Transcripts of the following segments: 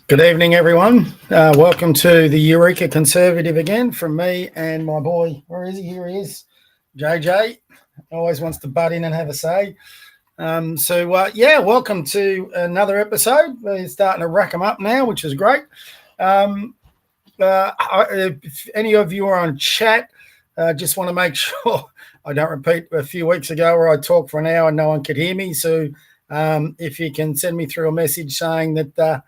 Good evening, everyone. Welcome to the Eureka Conservative again from me and my boy. Where is he? Here he is. JJ always wants to butt in and have a say. Welcome to another episode. We're starting to rack them up now, which is great. If any of you are on chat, just want to make sure I don't repeat a few weeks ago where I talked for an hour and no one could hear me. So if you can send me through a message saying that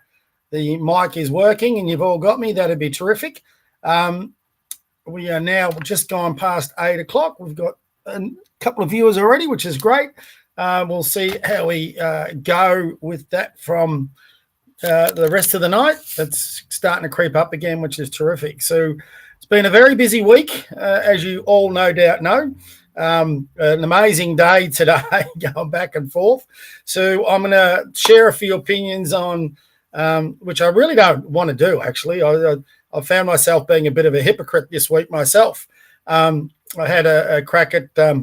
the mic is working and you've all got me, that'd be terrific. We are now just gone past 8 o'clock. We've got a couple of viewers already, which is great. We'll see how we go with that from the rest of the night. It's starting to creep up again, which is terrific. So it's been a very busy week, as you all no doubt know. An amazing day today, going back and forth. So I'm going to share a few opinions on which I really don't want to do, actually. I found myself being a bit of a hypocrite this week myself. I had a crack at, I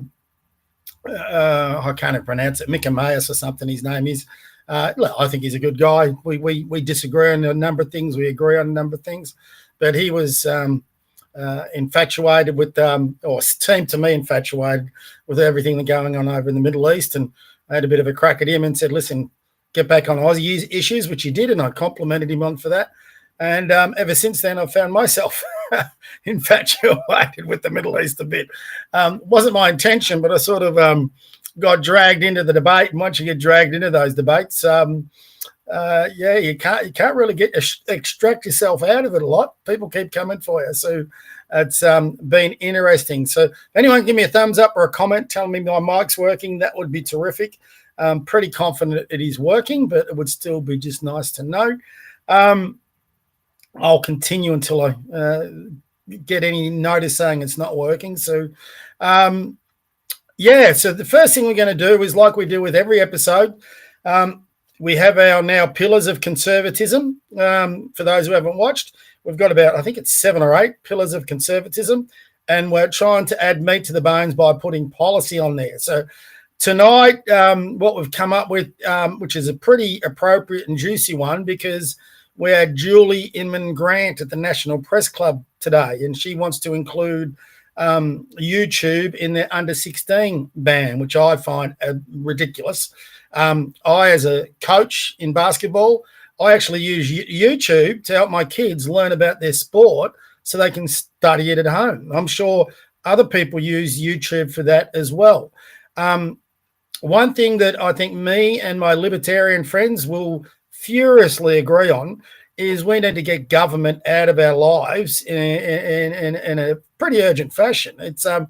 can't even pronounce it, Mikameus or something his name is. I think he's a good guy. We disagree on a number of things. We agree on a number of things. But he was infatuated with, or seemed to me infatuated with everything that's going on over in the Middle East. And I had a bit of a crack at him and said, listen, get back on Aussie issues, which he did, and I complimented him on for that. And ever since then, I've found myself infatuated with the Middle East a bit. Wasn't my intention, but I sort of got dragged into the debate. And once you get dragged into those debates, you can't really extract yourself out of it a lot. People keep coming for you. So it's been interesting. So if anyone give me a thumbs up or a comment telling me my mic's working, that would be terrific. I'm pretty confident it is working, but it would still be just nice to know. I'll continue until I get any notice saying it's not working. So, so the first thing we're going to do is, like we do with every episode, we have our now pillars of conservatism. For those who haven't watched, we've got about, I think it's 7 or 8 pillars of conservatism, and we're trying to add meat to the bones by putting policy on there. So tonight, what we've come up with, which is a pretty appropriate and juicy one, because we had Julie Inman-Grant at the National Press Club today, and she wants to include YouTube in the under-16 ban, which I find ridiculous. I, as a coach in basketball, I actually use YouTube to help my kids learn about their sport so they can study it at home. I'm sure other people use YouTube for that as well. One thing that I think me and my libertarian friends will furiously agree on is we need to get government out of our lives in a pretty urgent fashion. It's I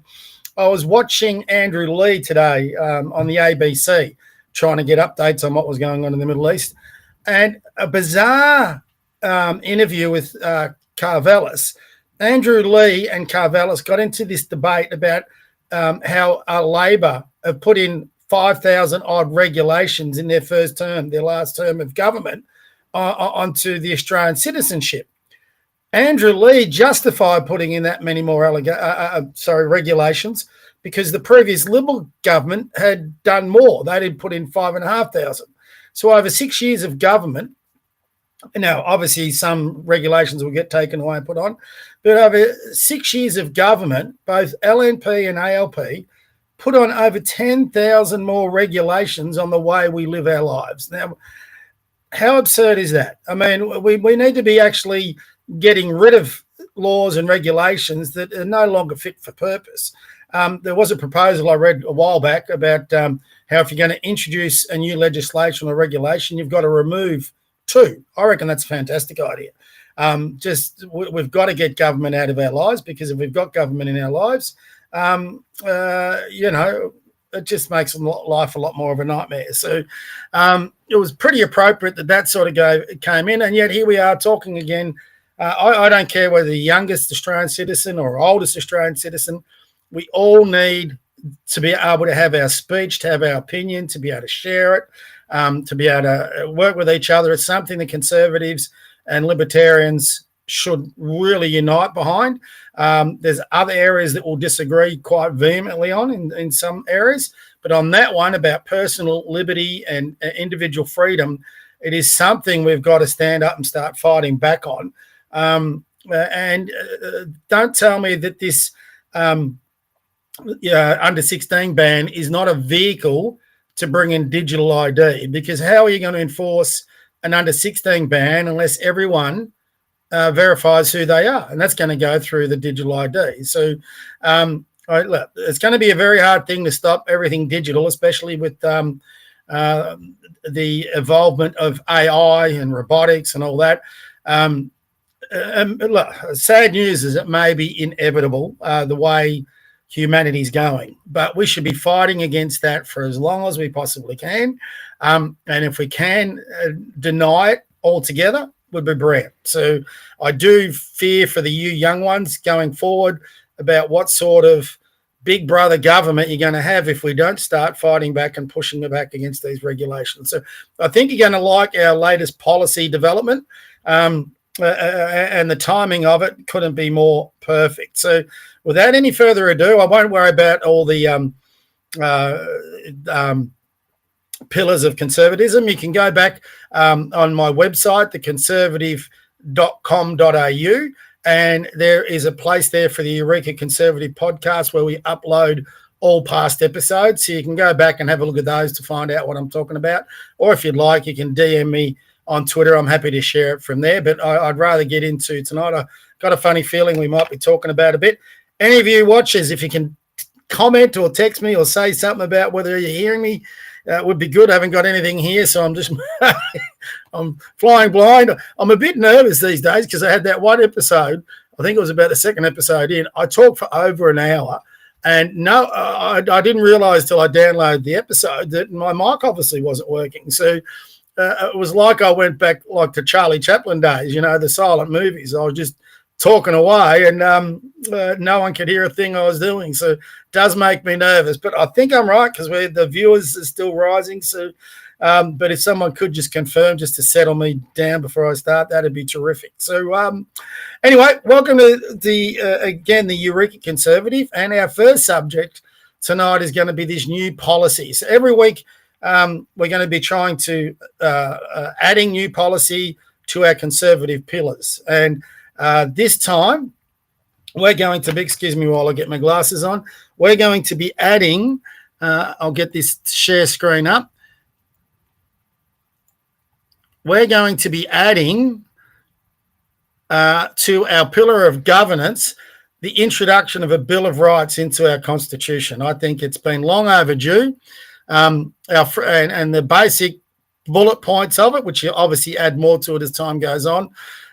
was watching Andrew Lee today on the ABC, trying to get updates on what was going on in the Middle East, and a bizarre interview with Carvelis. Andrew Lee and Carvelis got into this debate about how Labor have put in 5,000 odd regulations in their first term, their last term of government, onto the Australian citizenship. Andrew Lee justified putting in that many more regulations because the previous Liberal government had done more. They had put in 5,500. So over 6 years of government, now obviously some regulations will get taken away and put on, but over 6 years of government, both LNP and ALP put on over 10,000 more regulations on the way we live our lives. Now, how absurd is that? I mean, we need to be actually getting rid of laws and regulations that are no longer fit for purpose. There was a proposal I read a while back about how if you're going to introduce a new legislation or regulation, you've got to remove 2. I reckon that's a fantastic idea. We've got to get government out of our lives, because if we've got government in our lives, it just makes life a lot more of a nightmare. So it was pretty appropriate that sort of came in. And yet here we are talking again. I don't care whether the youngest Australian citizen or oldest Australian citizen, we all need to be able to have our speech, to have our opinion, to be able to share it, to be able to work with each other. It's something that Conservatives and Libertarians should really unite behind. There's other areas that we'll disagree quite vehemently on in some areas, but on that one about personal liberty and individual freedom, it is something we've got to stand up and start fighting back on. And don't tell me that this under 16 ban is not a vehicle to bring in digital ID, because how are you going to enforce an under 16 ban unless everyone verifies who they are? And that's going to go through the digital ID. So look, it's going to be a very hard thing to stop everything digital, especially with the involvement of AI and robotics and all that. Look, sad news is it may be inevitable the way humanity's going, but we should be fighting against that for as long as we possibly can. And if we can deny it altogether, would be brilliant. So I do fear for the young ones going forward about what sort of big brother government you're going to have if we don't start fighting back and pushing back against these regulations. So I think you're going to like our latest policy development. And the timing of it couldn't be more perfect. So without any further ado, I won't worry about all the pillars of conservatism. You can go back on my website, theconservative.com.au, and there is a place there for the Eureka Conservative podcast where we upload all past episodes. So you can go back and have a look at those to find out what I'm talking about. Or if you'd like, you can DM me on Twitter. I'm happy to share it from there, but I'd rather get into tonight. I got a funny feeling we might be talking about a bit. Any of you watchers, if you can comment or text me or say something about whether you're hearing me, would be good. I haven't got anything here, so I'm just I'm flying blind. I'm a bit nervous these days because I had that one episode. I think it was about the second episode in. I talked for over an hour, and I didn't realize till I downloaded the episode that my mic obviously wasn't working. So it was like I went back like to Charlie Chaplin days, the silent movies. I was just talking away and no one could hear a thing I was doing. So it does make me nervous, but I think I'm right because the viewers are still rising. So, but if someone could just confirm just to settle me down before I start, that'd be terrific. So anyway, welcome to the Eureka Conservative, and our first subject tonight is going to be this new policy. So every week, we're going to be trying to adding new policy to our conservative pillars. And this time, we're going to be, excuse me while I get my glasses on, we're going to be adding, I'll get this share screen up. We're going to be adding to our pillar of governance the introduction of a Bill of Rights into our Constitution. I think it's been long overdue. And the basic bullet points of it, which you obviously add more to it as time goes on.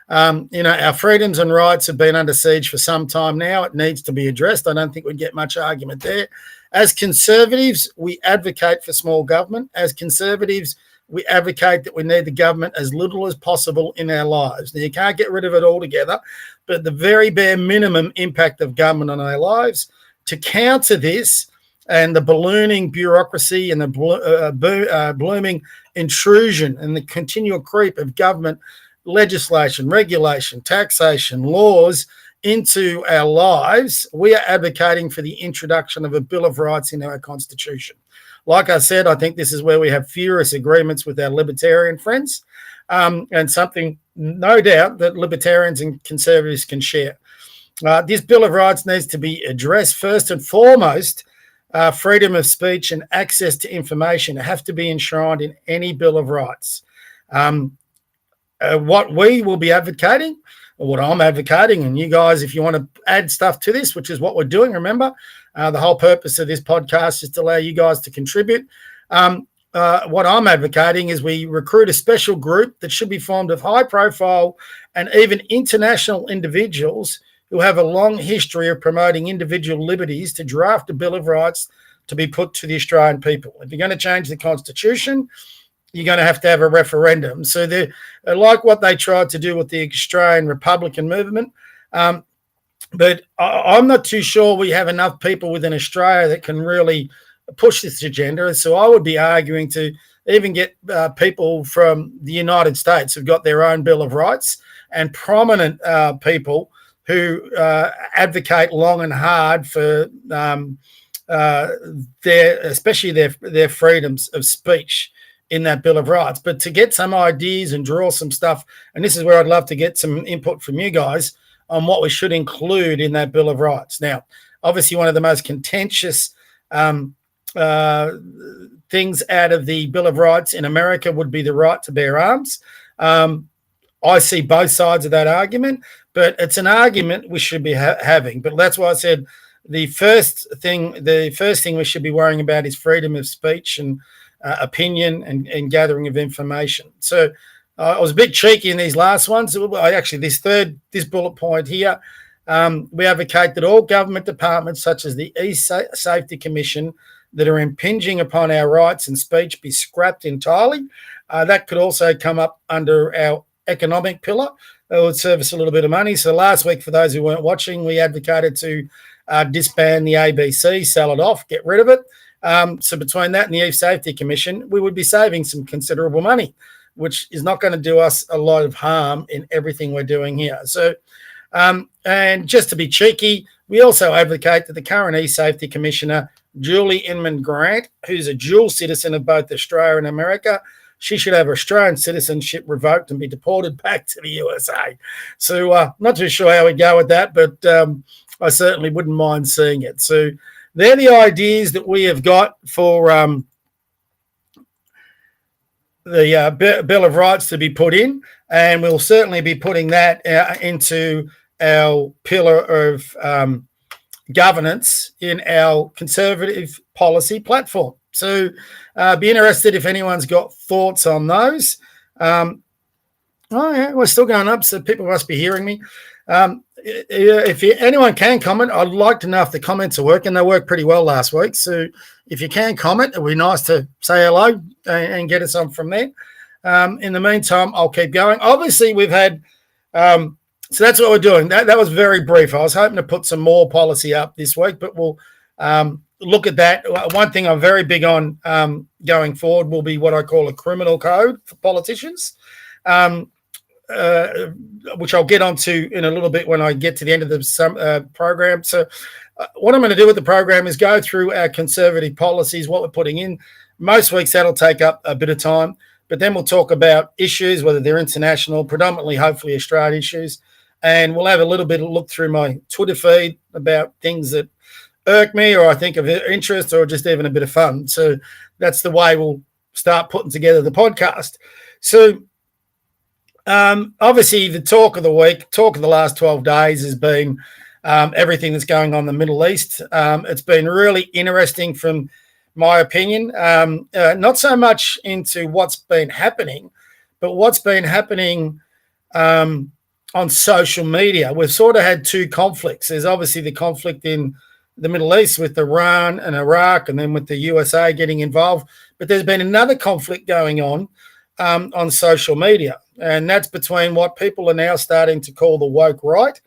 Our freedoms and rights have been under siege for some time now. It needs to be addressed. I don't think we'd get much argument there. As conservatives, we advocate for small government. As conservatives, we advocate that we need the government as little as possible in our lives. Now, you can't get rid of it altogether, but the very bare minimum impact of government on our lives. To counter this, and the ballooning bureaucracy and the blooming intrusion and the continual creep of government legislation, regulation, taxation, laws into our lives, we are advocating for the introduction of a Bill of Rights in our Constitution. Like I said, I think this is where we have furious agreements with our libertarian friends, and something, no doubt, that libertarians and conservatives can share. This Bill of Rights needs to be addressed first and foremost. Freedom of speech and access to information have to be enshrined in any Bill of Rights. What we will be advocating, or what I'm advocating, and you guys, if you want to add stuff to this, which is what we're doing, remember, the whole purpose of this podcast is to allow you guys to contribute. What I'm advocating is we recruit a special group that should be formed of high-profile and even international individuals who have a long history of promoting individual liberties to draft a Bill of Rights to be put to the Australian people. If you're going to change the Constitution, you're going to have a referendum. So they're like what they tried to do with the Australian Republican movement. But I'm not too sure we have enough people within Australia that can really push this agenda. So I would be arguing to even get people from the United States who've got their own Bill of Rights, and prominent people who advocate long and hard for especially their freedoms of speech in that Bill of Rights. But to get some ideas and draw some stuff, and this is where I'd love to get some input from you guys on what we should include in that Bill of Rights. Now, obviously, one of the most contentious things out of the Bill of Rights in America would be the right to bear arms. I see both sides of that argument, but it's an argument we should be having. But that's why I said the first thing we should be worrying about is freedom of speech and opinion and gathering of information. So I was a bit cheeky in these last ones. This bullet point here, we advocate that all government departments such as the E-Safety Commission that are impinging upon our rights and speech be scrapped entirely. That could also come up under our economic pillar. That would save us a little bit of money. So last week, for those who weren't watching, we advocated to disband the ABC, sell it off, get rid of it. So between that and the E-Safety Commission, we would be saving some considerable money, which is not going to do us a lot of harm in everything we're doing here. So, and just to be cheeky, we also advocate that the current E-Safety Commissioner, Julie Inman Grant, who's a dual citizen of both Australia and America, she should have her Australian citizenship revoked and be deported back to the USA. So not too sure how we go with that, but I certainly wouldn't mind seeing it. So they're the ideas that we have got for the Bill of Rights to be put in, and we'll certainly be putting that into our pillar of governance in our conservative policy platform. So be interested if anyone's got thoughts on those. Oh, yeah, we're still going up, so people must be hearing me. If anyone can comment, I'd like to know if the comments are working. They worked pretty well last week. So if you can comment, it would be nice to say hello and get us on from there. In the meantime, I'll keep going. Obviously, we've had so that's what we're doing. That was very brief. I was hoping to put some more policy up this week, but we'll look at that. One thing I'm very big on going forward will be what I call a criminal code for politicians, which I'll get onto in a little bit when I get to the end of the program. So what I'm going to do with the program is go through our conservative policies, what we're putting in. Most weeks that'll take up a bit of time, but then we'll talk about issues, whether they're international, predominantly, hopefully, Australian issues. And we'll have a little bit of look through my Twitter feed about things that irk me or I think of interest or just even a bit of fun. So that's the way we'll start putting together the podcast. So obviously the talk of the week, talk of the last 12 days has been everything that's going on in the Middle East. It's been really interesting from my opinion, not so much into what's been happening, but what's been happening on social media. We've sort of had two conflicts. There's obviously the conflict in the Middle East with Iran and Iraq, and then with the USA getting involved. But there's been another conflict going on social media, and that's between what people are now starting to call the woke right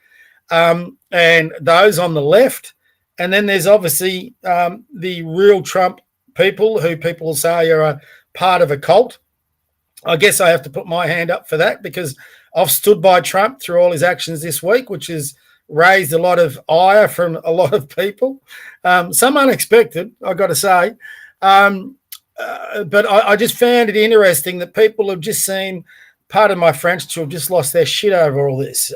and those on the left. And then there's obviously the real Trump people who people say are a part of a cult. I guess I have to put my hand up for that because I've stood by Trump through all his actions this week, which has raised a lot of ire from a lot of people. Some unexpected, I've got to say. But I just found it interesting that people have just seen, pardon my French, to have just lost their shit over all this.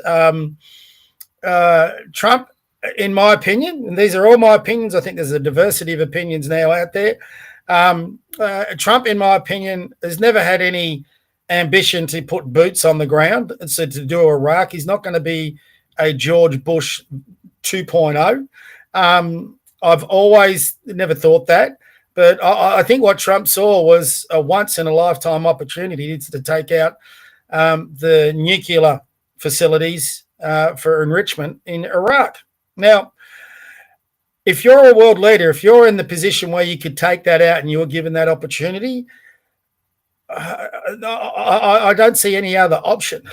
Trump, in my opinion, and these are all my opinions, I think there's a diversity of opinions now out there. Trump, in my opinion, has never had any ambition to put boots on the ground and so to do Iraq. He's not going to be a George Bush 2.0. I've always never thought that. But I think what Trump saw was a once-in-a-lifetime opportunity to take out the nuclear facilities for enrichment in Iraq. Now, if you're a world leader, if you're in the position where you could take that out and you were given that opportunity, I don't see any other option.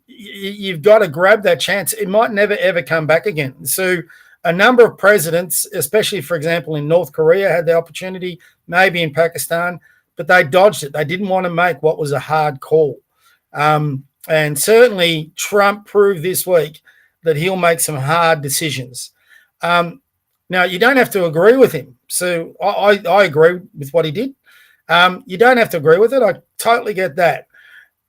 You've got to grab that chance. It might never, ever come back again. So a number of presidents, especially, for example, in North Korea, had the opportunity, maybe in Pakistan, but they dodged it. They didn't want to make what was a hard call. And certainly Trump proved this week that he'll make some hard decisions. Now, you don't have to agree with him. So I agree with what he did. You don't have to agree with it. I totally get that.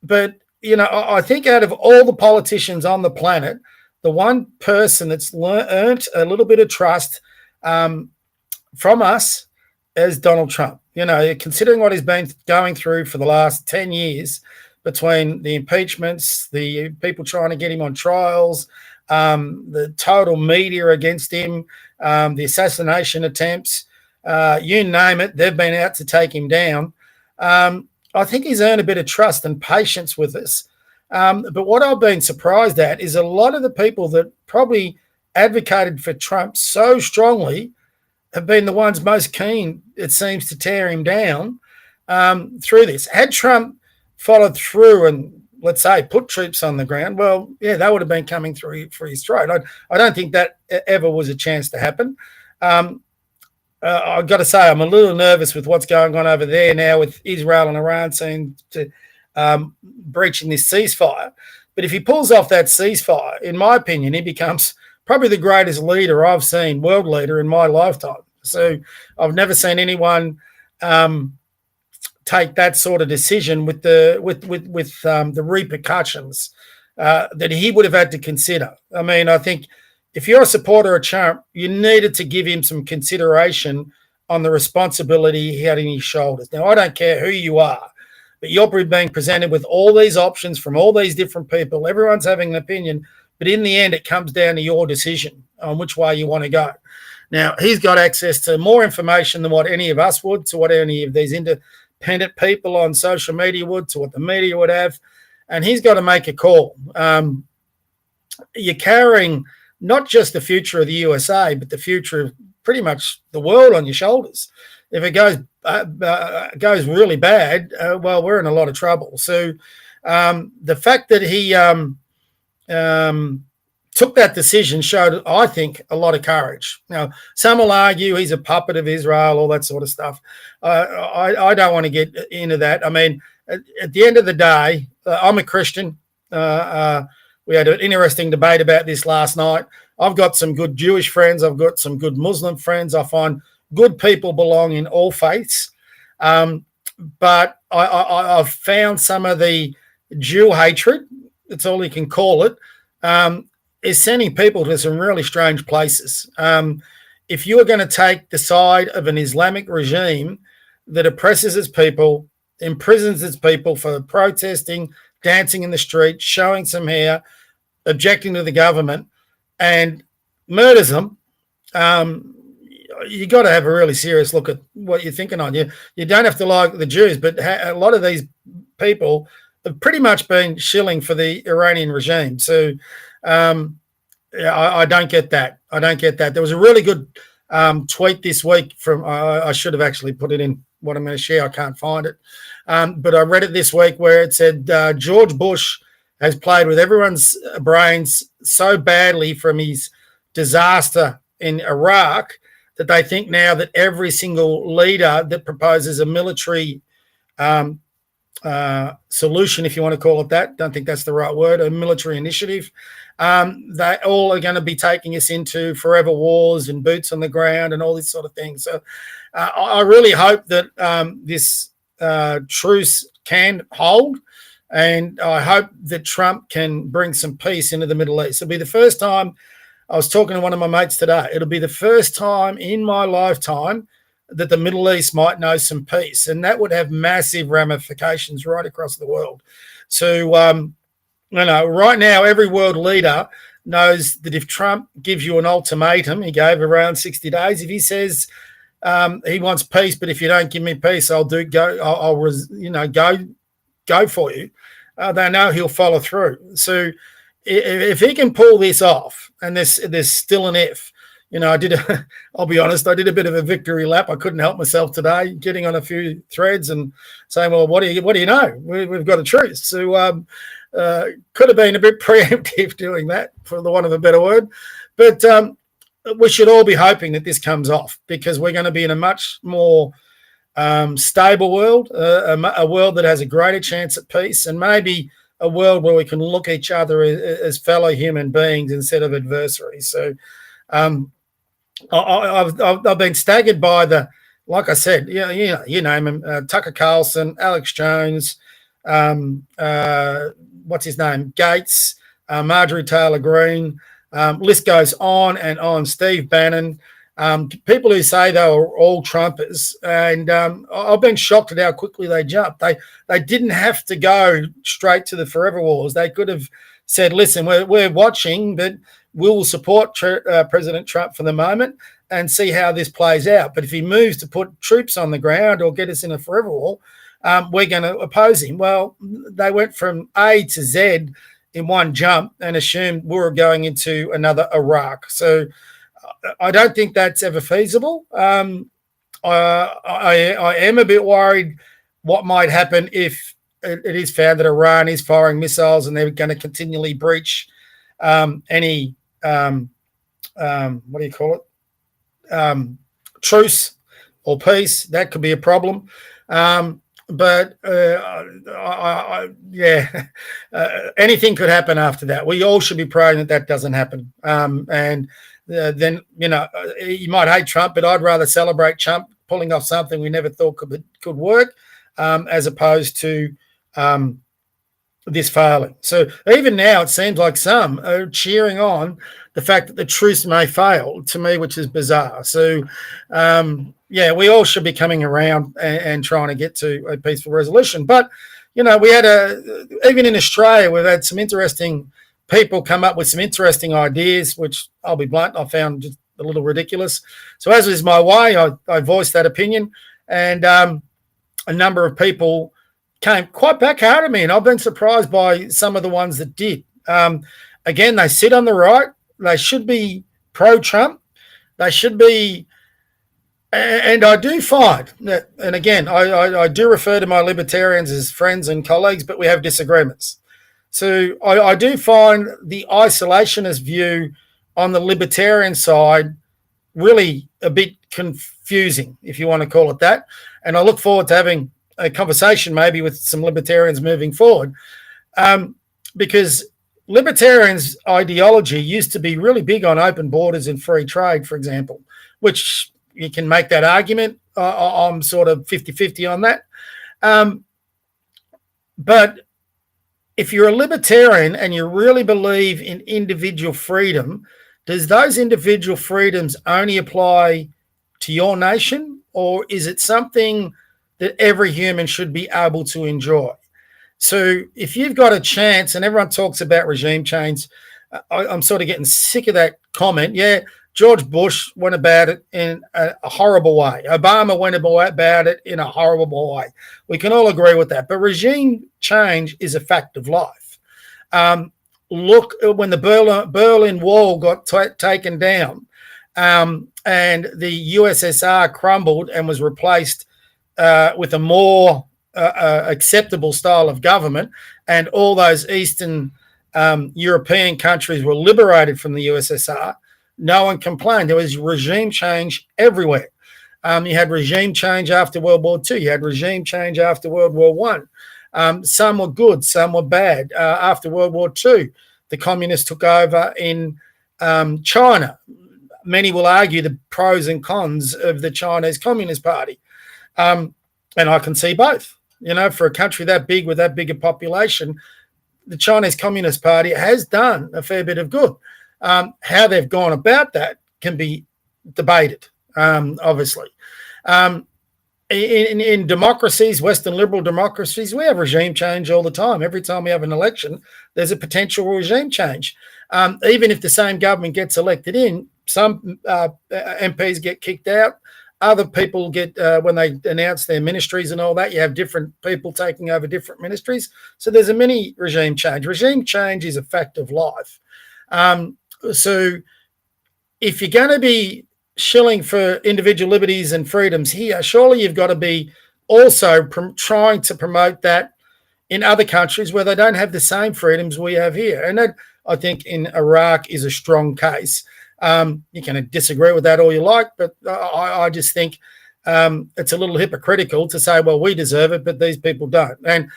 But, I think out of all the politicians on the planet, the one person that's earned a little bit of trust from us is Donald Trump. Considering what he's been going through for the last 10 years between the impeachments, the people trying to get him on trials, the total media against him, the assassination attempts, you name it, they've been out to take him down. I think he's earned a bit of trust and patience with us. But what I've been surprised at is a lot of the people that probably advocated for Trump so strongly have been the ones most keen, it seems, to tear him down through this. Had Trump followed through and, let's say, put troops on the ground, well, yeah, they would have been coming through for his throat. I don't think that ever was a chance to happen. I've got to say, I'm a little nervous with what's going on over there now with Israel and Iran seem to breaching this ceasefire. But if he pulls off that ceasefire, in my opinion, he becomes probably the greatest leader I've seen, world leader, in my lifetime. So I've never seen anyone take that sort of decision with the repercussions that he would have had to consider. I mean, I think if you're a supporter of Trump, you needed to give him some consideration on the responsibility he had in his shoulders. Now, I don't care who you are, but you're being presented with all these options from all these different people. Everyone's having an opinion, but in the end, it comes down to your decision on which way you want to go. Now, he's got access to more information than what any of us would, to what any of these independent people on social media would, to what the media would have, and he's got to make a call. You're carrying not just the future of the USA, but the future of pretty much the world on your shoulders. If it goes really bad, well, we're in a lot of trouble. So the fact that he took that decision showed, I think, a lot of courage. Now, some will argue he's a puppet of Israel, all that sort of stuff. I don't want to get into that. I mean, at the end of the day, I'm a Christian. We had an interesting debate about this last night. I've got some good Jewish friends. I've got some good Muslim friends. I find good people belong in all faiths. But I've found some of the Jew hatred, that's all you can call it, is sending people to some really strange places. If you are going to take the side of an Islamic regime that oppresses its people, imprisons its people for protesting, dancing in the street, showing some hair, objecting to the government, and murders them, you got to have a really serious look at what you're thinking on. You don't have to like the Jews, but a lot of these people have pretty much been shilling for the Iranian regime. So I don't get that. I don't get that. There was a really good tweet this week from, I should have actually put it in what I'm going to share. I can't find it. But I read it this week where it said George Bush has played with everyone's brains so badly from his disaster in Iraq that they think now that every single leader that proposes a military solution, if you want to call it that, don't think that's the right word, a military initiative, they all are going to be taking us into forever wars and boots on the ground and all this sort of thing. So I really hope that this truce can hold, and I hope that Trump can bring some peace into the Middle East. It'll be the first time, I was talking to one of my mates today, it'll be the first time in my lifetime that the Middle East might know some peace, and that would have massive ramifications right across the world. So, right now, every world leader knows that if Trump gives you an ultimatum, he gave around 60 days, if he says he wants peace, but if you don't give me peace, I'll go for you, they know he'll follow through. So if he can pull this off, and there's still an if, I'll be honest, I did a bit of a victory lap. I couldn't help myself today, getting on a few threads and saying, well, what do you know? We've got a truce. So could have been a bit preemptive doing that, for the want of a better word. But we should all be hoping that this comes off, because we're going to be in a much more stable world, a world that has a greater chance at peace, and maybe a world where we can look at each other as fellow human beings instead of adversaries. So I've been staggered by the like I said, you name him, Tucker Carlson, Alex Jones, what's his name, Gates, Marjorie Taylor Greene, list goes on and on. Steve Bannon, people who say they were all Trumpers, and I've been shocked at how quickly they jumped. They didn't have to go straight to the forever wars. They could have said, "Listen, we're watching, but we will support President Trump for the moment and see how this plays out. But if he moves to put troops on the ground or get us in a forever war, we're going to oppose him." Well, they went from A to Z in one jump and assumed we were going into another Iraq. So I don't think that's ever feasible. I am a bit worried what might happen if it is found that Iran is firing missiles and they're going to continually breach any what do you call it? Truce or peace. That could be a problem. But anything could happen after that. We all should be praying that doesn't happen. And then, you might hate Trump, but I'd rather celebrate Trump pulling off something we never thought could work, as opposed to this failing. So even now, it seems like some are cheering on the fact that the truce may fail, to me, which is bizarre. So, we all should be coming around and trying to get to a peaceful resolution. But, we had even in Australia, we've had some interesting people come up with some interesting ideas, which I'll be blunt, I found just a little ridiculous. So as is my way, I voiced that opinion, and a number of people came quite back hard at me, and I've been surprised by some of the ones that did. Again, they sit on the right. They should be pro-Trump. They should be, and I do find that, and again, I do refer to my libertarians as friends and colleagues, but we have disagreements. So I do find the isolationist view on the libertarian side really a bit confusing, if you want to call it that. And I look forward to having a conversation maybe with some libertarians moving forward, because libertarians' ideology used to be really big on open borders and free trade, for example, which you can make that argument. I'm sort of 50-50 on that. But if you're a libertarian and you really believe in individual freedom, does those individual freedoms only apply to your nation, or is it something that every human should be able to enjoy? So if you've got a chance, and everyone talks about regime change, I'm sort of getting sick of that comment. Yeah, George Bush went about it in a horrible way. Obama went about it in a horrible way. We can all agree with that. But regime change is a fact of life. Look, when the Berlin Wall got taken down, and the USSR crumbled and was replaced with a more acceptable style of government, and all those Eastern European countries were liberated from the USSR, no one complained. There was regime change everywhere. You had regime change after World War II. You had regime change after World War I. Some were good, some were bad. After World War II, the communists took over in China. Many will argue the pros and cons of the Chinese Communist Party. And I can see both. For a country that big with that big a population, the Chinese Communist Party has done a fair bit of good. How they've gone about that can be debated, obviously. In democracies, Western liberal democracies, we have regime change all the time. Every time we have an election, there's a potential regime change. Even if the same government gets elected in, some MPs get kicked out. Other people get, when they announce their ministries and all that, you have different people taking over different ministries. So there's a mini regime change. Regime change is a fact of life. So if you're going to be shilling for individual liberties and freedoms here, surely you've got to be also trying to promote that in other countries where they don't have the same freedoms we have here. And that, I think, in Iraq is a strong case. You can disagree with that all you like, but I just think it's a little hypocritical to say, well, we deserve it, but these people don't. And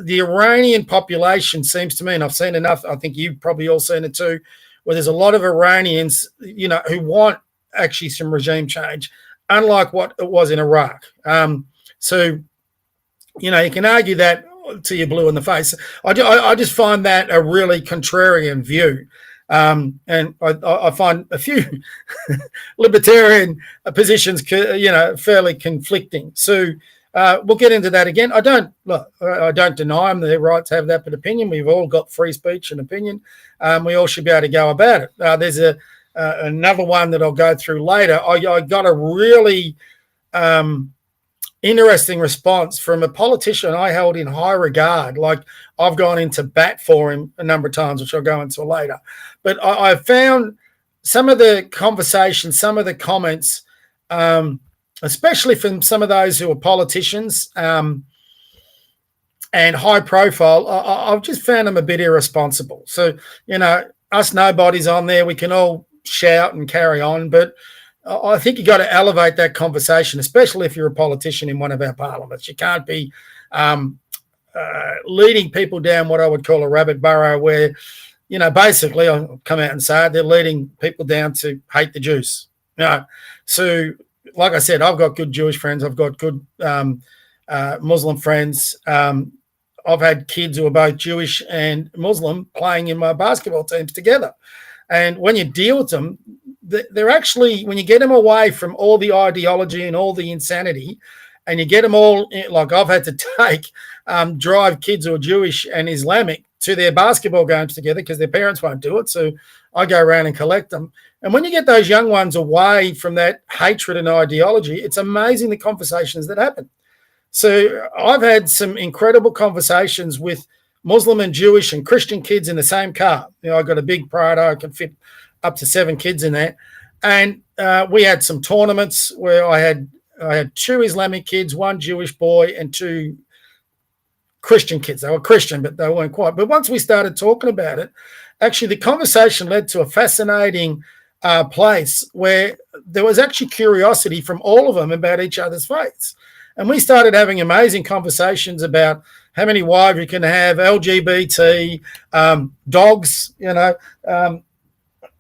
the Iranian population seems to me, and I've seen enough, I think you've probably all seen it too, where there's a lot of Iranians, who want actually some regime change. unlike what it was in Iraq. So, you can argue that till you're blue in the face. I just find that a really contrarian view. And I find a few libertarian positions, fairly conflicting. So we'll get into that again. I don't deny them their right to have that opinion. We've all got free speech and opinion. We all should be able to go about it. There's another one that I'll go through later. I got a really interesting response from a politician I held in high regard. Like, I've gone into bat for him a number of times, which I'll go into later. But I found some of the conversations, some of the comments, especially from some of those who are politicians and high profile, I've just found them a bit irresponsible. So, us nobodies on there, we can all shout and carry on, but I think you got to elevate that conversation, especially if you're a politician in one of our parliaments. You can't be leading people down what I would call a rabbit burrow where, basically, I'll come out and say it, they're leading people down to hate the Jews. So, like I said, I've got good Jewish friends. I've got good Muslim friends. I've had kids who are both Jewish and Muslim playing in my basketball teams together. And when you deal with them, they're actually, when you get them away from all the ideology and all the insanity, and you get them all, like I've had to drive kids who are Jewish and Islamic to their basketball games together because their parents won't do it. So I go around and collect them. And when you get those young ones away from that hatred and ideology, it's amazing the conversations that happen. So I've had some incredible conversations with Muslim and Jewish and Christian kids in the same car. I've got a big Prado. I can fit up to 7 kids in there. And we had some tournaments where I had 2 Islamic kids, 1 Jewish boy, and 2 Christian kids. They were Christian, but they weren't quite. But once we started talking about it, actually the conversation led to a fascinating place where there was actually curiosity from all of them about each other's faiths. And we started having amazing conversations about how many wives you can have, LGBT, dogs,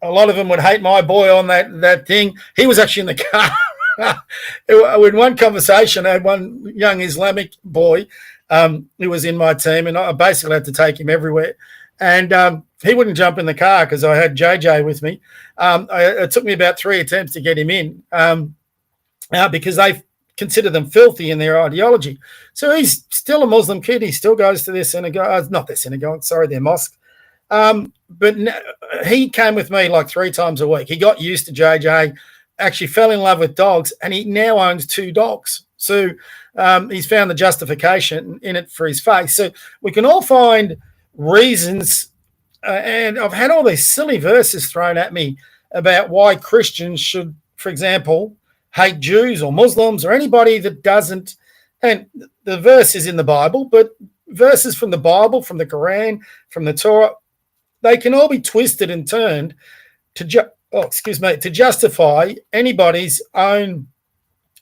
a lot of them would hate my boy on that thing. He was actually in the car. In one conversation, I had one young Islamic boy who was in my team, and I basically had to take him everywhere. And he wouldn't jump in the car because I had JJ with me. It took me about 3 attempts to get him in because they consider them filthy in their ideology. So he's still a Muslim kid. He still goes to their synagogue, not their synagogue, sorry, their mosque. But he came with me like 3 times a week. He got used to JJ, actually fell in love with dogs, and he now owns 2 dogs. So he's found the justification in it for his faith. So we can all find reasons, and I've had all these silly verses thrown at me about why Christians should, for example, hate Jews or Muslims or anybody that doesn't. And the verse is in the Bible, but verses from the Bible, from the Quran, from the Torah, they can all be twisted and turned to justify anybody's own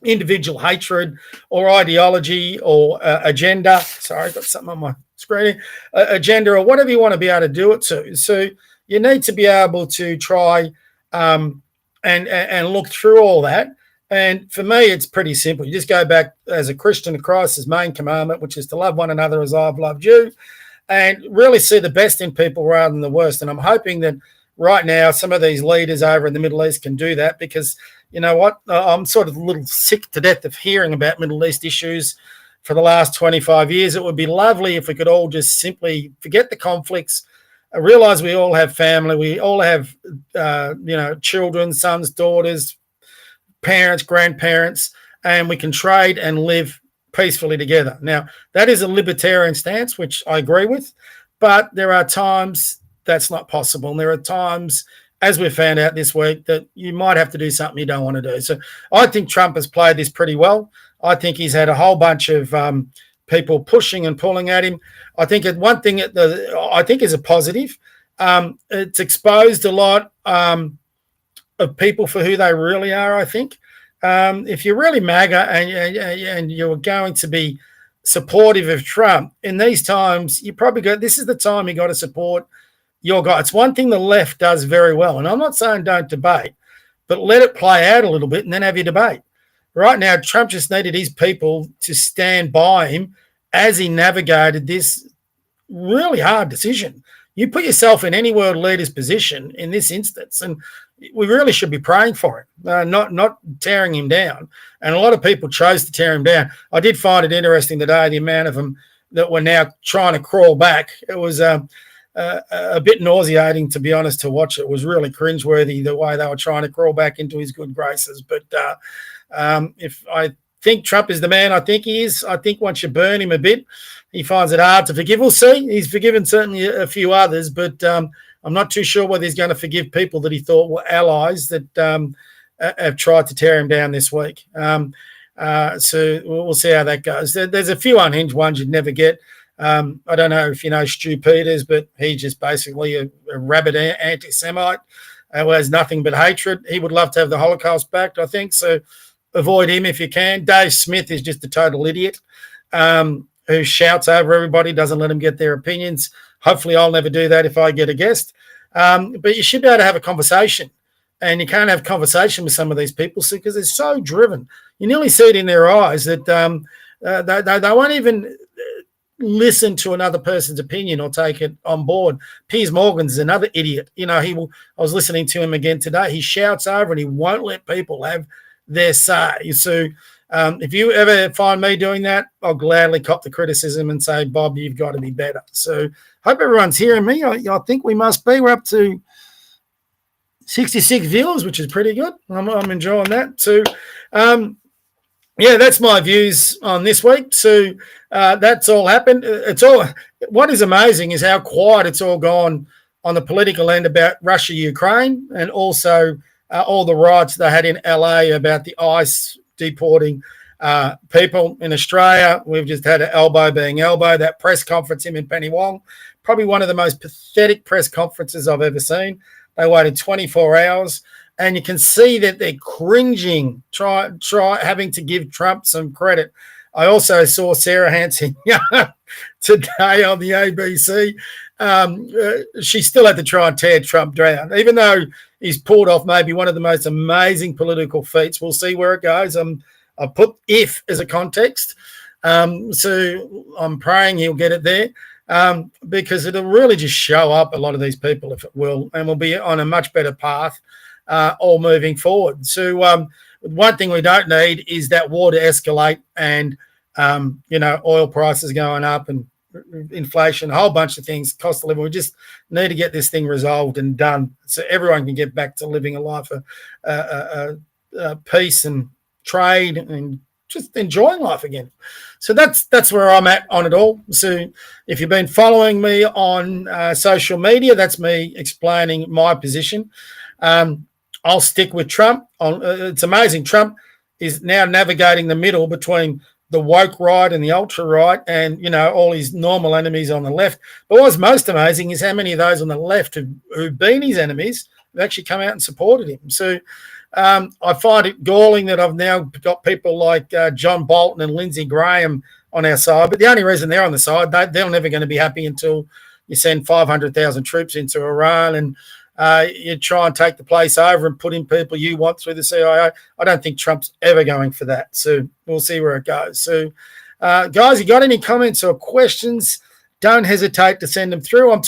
individual hatred or ideology or agenda. Sorry, I've got something on my screen. Agenda or whatever you want to be able to do it to. So you need to be able to try and look through all that. And for me, it's pretty simple. You just go back as a Christian to Christ's main commandment, which is to love one another as I've loved you, and really see the best in people rather than the worst. And I'm hoping that right now some of these leaders over in the Middle East can do that because, you know what, I'm sort of a little sick to death of hearing about Middle East issues for the last 25 years. It would be lovely if we could all just simply forget the conflicts, realize we all have family, we all have, children, sons, daughters, parents, grandparents, and we can trade and live peacefully together. Now, that is a libertarian stance, which I agree with, but there are times that's not possible. And there are times, as we found out this week, that you might have to do something you don't want to do. So I think Trump has played this pretty well. I think he's had a whole bunch of people pushing and pulling at him. I think one thing I think is a positive. It's exposed a lot of people for who they really are, I think. If you're really MAGA and you're going to be supportive of Trump, in these times, this is the time you got to support your guy. It's one thing the left does very well, and I'm not saying don't debate, but let it play out a little bit and then have your debate. right now Trump just needed his people to stand by him as he navigated this really hard decision. You put yourself in any world leader's position in this instance, and we really should be praying for him, not tearing him down. And a lot of people chose to tear him down. I did find it interesting today, the amount of them that were now trying to crawl back. It was a bit nauseating, to be honest, to watch. It was really cringeworthy the way they were trying to crawl back into his good graces. But if I think Trump is the man I think he is, I think once you burn him a bit, he finds it hard to forgive. We'll see. He's forgiven certainly a few others, but I'm not too sure whether he's going to forgive people that he thought were allies that have tried to tear him down this week. So we'll see how that goes. There's a few unhinged ones you'd never get. I don't know if you know Stu Peters, but he's just basically a rabid anti-Semite who has nothing but hatred. He would love to have the Holocaust back, I think, so avoid him if you can. Dave Smith is just a total idiot who shouts over everybody, doesn't let them get their opinions. Hopefully I'll never do that if I get a guest. But you should be able to have a conversation. And you can't have conversation with some of these people because they're so driven. You nearly see it in their eyes that they won't even listen to another person's opinion or take it on board. Piers Morgan's another idiot. You know, I was listening to him again today. He shouts over and he won't let people have their say. So if you ever find me doing that, I'll gladly cop the criticism and say, Bob, you've got to be better. So hope everyone's hearing me. I think we must be. We're up to 66 viewers, which is pretty good. I'm enjoying that. So, yeah, that's my views on this week. So that's all happened. What is amazing is how quiet it's all gone on the political end about Russia, Ukraine, and also all the riots they had in LA about the ICE deporting people in Australia. We've just had an elbow being elbow. That press conference, him and Penny Wong, probably one of the most pathetic press conferences I've ever seen. They waited 24 hours, and you can see that they're cringing, try having to give Trump some credit. I also saw Sarah Hansen today on the ABC. She still had to try and tear Trump down, even though he's pulled off maybe one of the most amazing political feats. We'll see where it goes. I put if as a context. So I'm praying he'll get it there. Because it'll really just show up a lot of these people, if it will, and we'll be on a much better path all moving forward. So one thing we don't need is that war to escalate and, oil prices going up and inflation, a whole bunch of things, cost of living. We just need to get this thing resolved and done so everyone can get back to living a life of peace and trade and just enjoying life again. So that's where I'm at on it all. So if you've been following me on social media, that's me explaining my position. I'll stick with Trump. It's amazing. Trump is now navigating the middle between the woke right and the ultra right and, all his normal enemies on the left. But what's most amazing is how many of those on the left who've been his enemies have actually come out and supported him. So I find it galling that I've now got people like John Bolton and Lindsey Graham on our side. But the only reason they're on the side, they're never going to be happy until you send 500,000 troops into Iran and you try and take the place over and put in people you want through the CIA. I don't think Trump's ever going for that. So we'll see where it goes. So, guys, you got any comments or questions? Don't hesitate to send them through. I've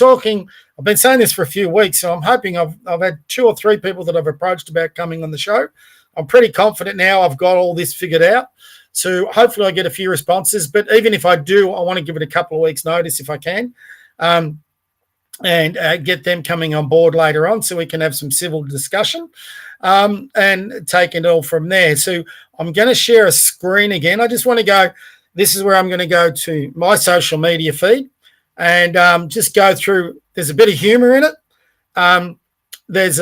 been saying this for a few weeks, so I'm hoping I've had 2 or 3 people that I've approached about coming on the show. I'm pretty confident now I've got all this figured out. So hopefully I get a few responses. But even if I do, I want to give it a couple of weeks' notice if I can, and get them coming on board later on so we can have some civil discussion and take it all from there. So I'm going to share a screen again. I just want to go, this is where I'm going to go to my social media feed and just go through. There's a bit of humor in it. There's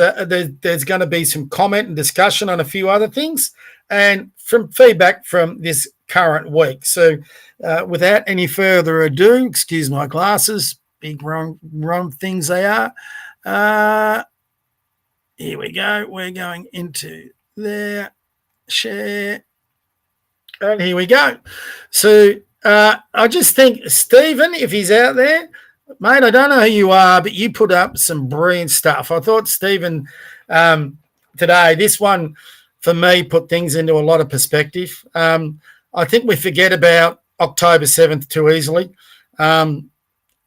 going to be some comment and discussion on a few other things and from feedback from this current week. So without any further ado, excuse my glasses, big wrong things they are. Here we go. We're going into there, share, and here we go. So I just think, Stephen, if he's out there, mate, I don't know who you are, but you put up some brilliant stuff. I thought, Stephen, today, this one for me, put things into a lot of perspective. I think we forget about October 7th too easily. And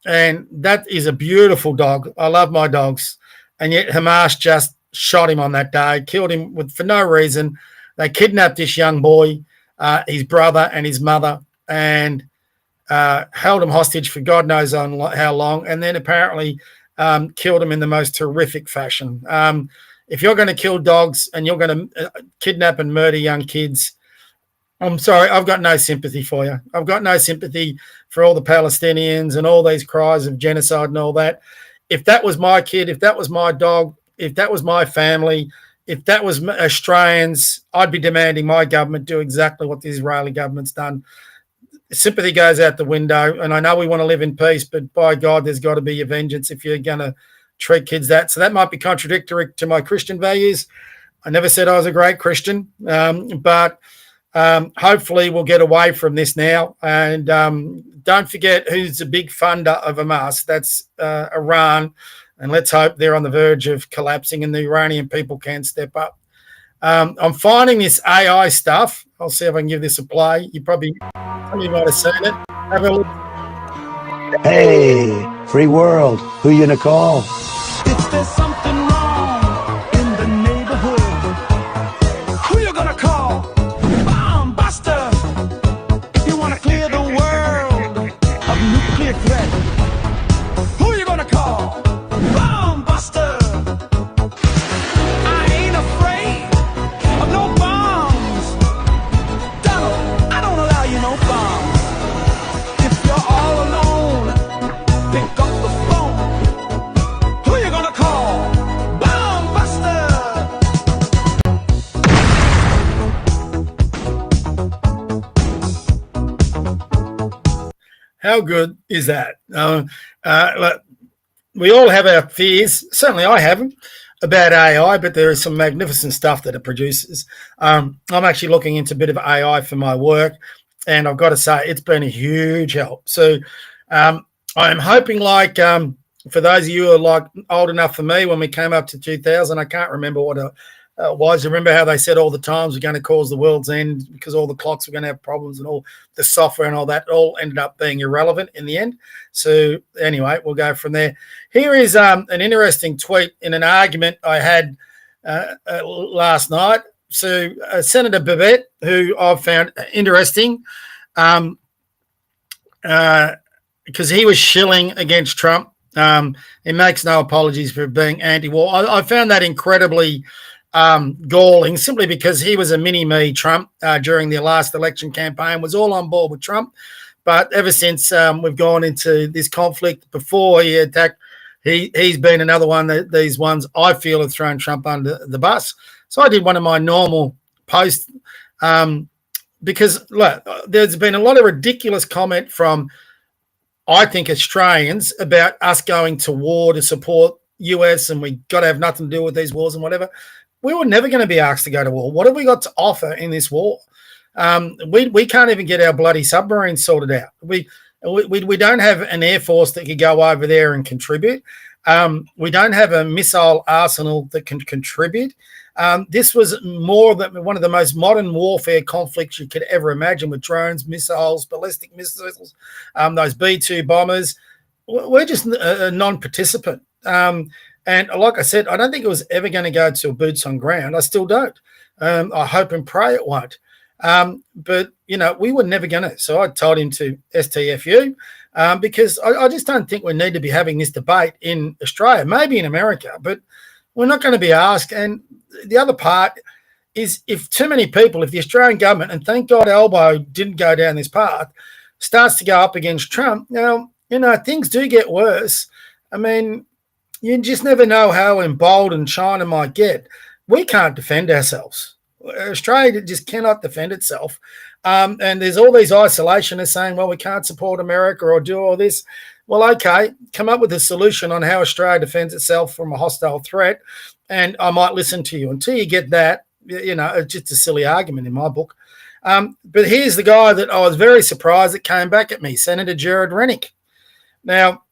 that is a beautiful dog. I love my dogs. And yet Hamas just shot him on that day, killed him for no reason. They kidnapped this young boy, his brother and his mother, and held him hostage for God knows how long, and then apparently killed him in the most horrific fashion. If you're going to kill dogs and you're going to kidnap and murder young kids, I'm sorry, I've got no sympathy for you. I've got no sympathy for all the Palestinians and all these cries of genocide and all that. If that was my kid, if that was my dog, if that was my family, if that was Australians, I'd be demanding my government do exactly what the Israeli government's done. Sympathy goes out the window, and I know we want to live in peace, but by God, there's got to be a vengeance if you're going to treat kids that. So that might be contradictory to my Christian values. I never said I was a great Christian, but hopefully we'll get away from this now. And don't forget who's a big funder of Hamas. That's Iran. And let's hope they're on the verge of collapsing and the Iranian people can step up. I'm finding this AI stuff. I'll see if I can give this a play. Some of you might have seen it. Have a look. Hey, free world. Who you gonna call? If there's something wrong in the neighborhood, who you gonna call? Bomb buster. You wanna clear the world of nuclear threat. Who you gonna call? Bomb buster. I ain't afraid of no bombs. Donald, I don't allow you no bombs. If you're all alone, pick up the phone. Who you gonna call? Bomb buster. How good is that? Look, we all have our fears. Certainly I haven't about AI, but there is some magnificent stuff that it produces. I'm actually looking into a bit of AI for my work, and I've got to say it's been a huge help. So I'm hoping, like, for those of you who are like old enough for me, when we came up to 2000, I can't remember what it was. Remember how they said all the times we're going to cause the world's end because all the clocks were going to have problems and all the software and all that all ended up being irrelevant in the end. So anyway, we'll go from there. Here is an interesting tweet in an argument I had last night. So Senator Babette, who I've found interesting, because he was shilling against Trump. He makes no apologies for being anti-war. I found that incredibly galling, simply because he was a mini-me Trump during the last election campaign, was all on board with Trump. But ever since we've gone into this conflict, before he attacked, he's been another one that these ones I feel have thrown Trump under the bus. So I did one of my normal posts because, look, there's been a lot of ridiculous comment from, I think, Australians about us going to war to support US and we got to have nothing to do with these wars and whatever. We were never going to be asked to go to war. What have we got to offer in this war? We can't even get our bloody submarines sorted out. We don't have an air force that could go over there and contribute. We don't have a missile arsenal that can contribute. This was more than one of the most modern warfare conflicts you could ever imagine, with drones, missiles, ballistic missiles, those B-2 bombers. We're just a non-participant. And like I said, I don't think it was ever going to go to boots on ground. I still don't. I hope and pray it won't. But, you know, we were never going to. So I told him to STFU because I just don't think we need to be having this debate in Australia, maybe in America, but we're not going to be asked. And the other part is, if too many people, if the Australian government, and thank God Albo didn't go down this path, starts to go up against Trump, now, you know, things do get worse. I mean, you just never know how emboldened China might get. We can't defend ourselves. Australia just cannot defend itself. And there's all these isolationists saying, well, we can't support America or do all this. Well, okay, come up with a solution on how Australia defends itself from a hostile threat, and I might listen to you. Until you get that, you know, it's just a silly argument in my book. But here's the guy that I was very surprised that came back at me, Senator Jared Rennick. Now,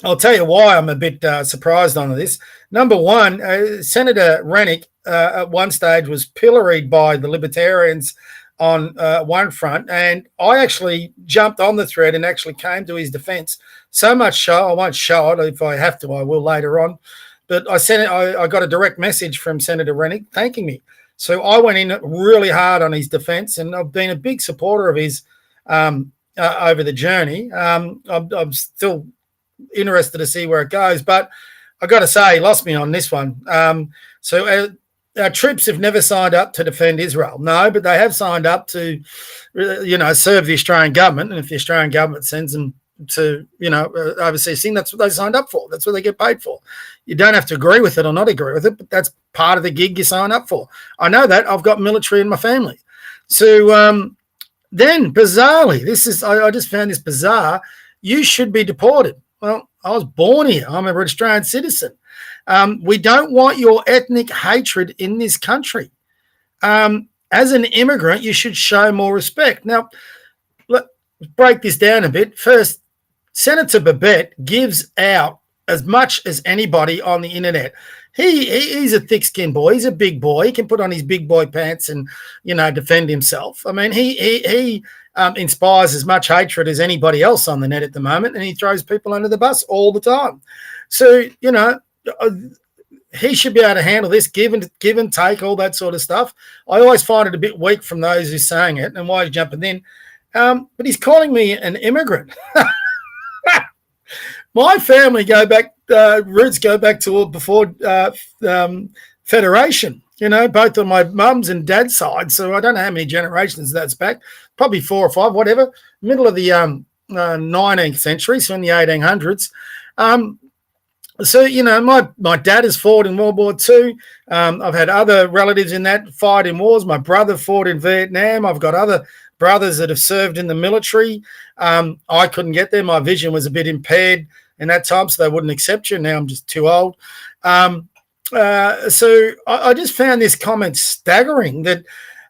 I'll tell you why I'm a bit surprised on this. Number one, Senator Rennick at one stage was pilloried by the Libertarians on one front, and I actually jumped on the thread and actually came to his defence. So much so, I won't show it. If I have to, I will later on. But I got a direct message from Senator Rennick thanking me. So I went in really hard on his defence, and I've been a big supporter of his over the journey. I'm still interested to see where it goes, but I got to say, he lost me on this one. So our troops have never signed up to defend Israel. No, but they have signed up to, serve the Australian government. And if the Australian government sends them to, overseas thing, that's what they signed up for. That's what they get paid for. You don't have to agree with it or not agree with it, but that's part of the gig you sign up for. I know that. I've got military in my family. So then, bizarrely, I just found this bizarre. You should be deported. Well, I was born here. I'm an Australian citizen. We don't want your ethnic hatred in this country. As an immigrant, you should show more respect. Now, let's break this down a bit. First, Senator Babette gives out as much as anybody on the internet. He's a thick-skinned boy. He's a big boy. He can put on his big boy pants and, defend himself. I mean, he inspires as much hatred as anybody else on the net at the moment, and he throws people under the bus all the time. So, he should be able to handle this, give and take, all that sort of stuff. I always find it a bit weak from those who are saying it and why he's jumping in. But he's calling me an immigrant. My family roots go back to before Federation, both on my mum's and dad's side. So I don't know how many generations that's back, probably 4 or 5, whatever, middle of the 19th century, so in the 1800s. So, my dad has fought in World War II. I've had other relatives in that fight in wars. My brother fought in Vietnam. I've got other brothers that have served in the military. I couldn't get there. My vision was a bit impaired in that time, so they wouldn't accept you. Now I'm just too old. So I just found this comment staggering that,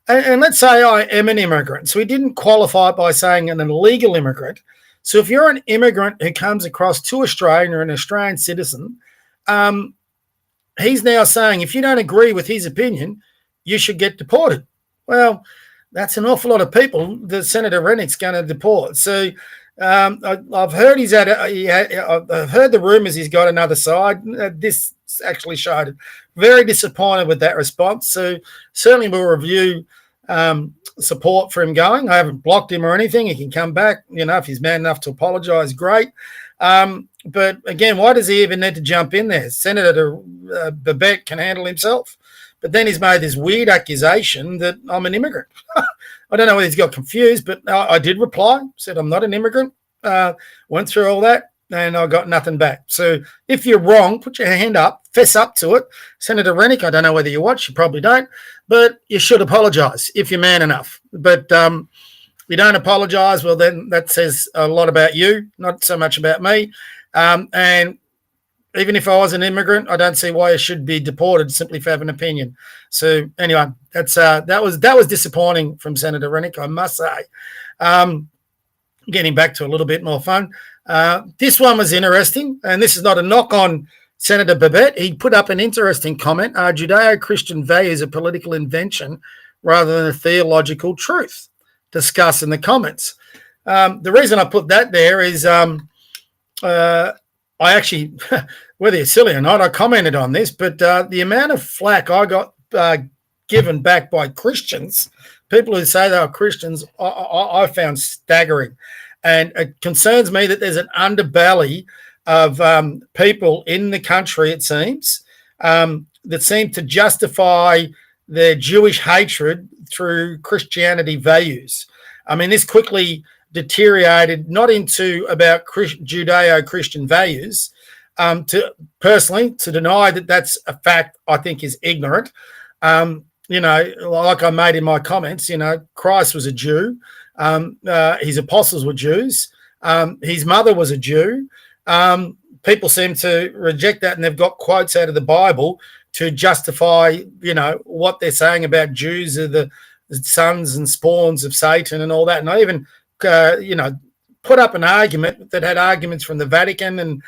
and let's say I am an immigrant. So he didn't qualify it by saying an illegal immigrant. So if you're an immigrant who comes across to Australia and you're an Australian citizen, he's now saying if you don't agree with his opinion, you should get deported. Well, that's an awful lot of people that Senator Rennick's going to deport. So I've heard I've heard the rumours he's got another side. This actually showed it. Very disappointed with that response. So certainly we'll review support for him going. I haven't blocked him or anything. He can come back. If he's man enough to apologise, great. But again, why does he even need to jump in there? Senator Babette can handle himself. But then he's made this weird accusation that I'm an immigrant. I don't know whether he's got confused, but I did reply, said I'm not an immigrant, went through all that, and I got nothing back. So if you're wrong, put your hand up, fess up to it. Senator Rennick, I don't know whether you watch, you probably don't, but you should apologise if you're man enough. But you don't apologise, well, then that says a lot about you, not so much about me. And even if I was an immigrant, I don't see why I should be deported simply for having an opinion. So anyway, that was disappointing from Senator Rennick, I must say. Getting back to a little bit more fun. This one was interesting, and this is not a knock on Senator Babette. He put up an interesting comment. Are Judeo-Christian values a political invention rather than a theological truth? Discuss in the comments. The reason I put that there is I actually, whether you're silly or not, I commented on this, but the amount of flack I got given back by Christians, people who say they are Christians, I found staggering. And it concerns me that there's an underbelly of people in the country, it seems, that seem to justify their Jewish hatred through Christianity values. I mean, this quickly deteriorated not into about Judeo-Christian values. To deny that that's a fact, I think is ignorant. Like I made in my comments, Christ was a Jew. His apostles were Jews. His mother was a Jew. People seem to reject that, and they've got quotes out of the Bible to justify, what they're saying about Jews are the sons and spawns of Satan and all that. And I even, put up an argument that had arguments from the Vatican and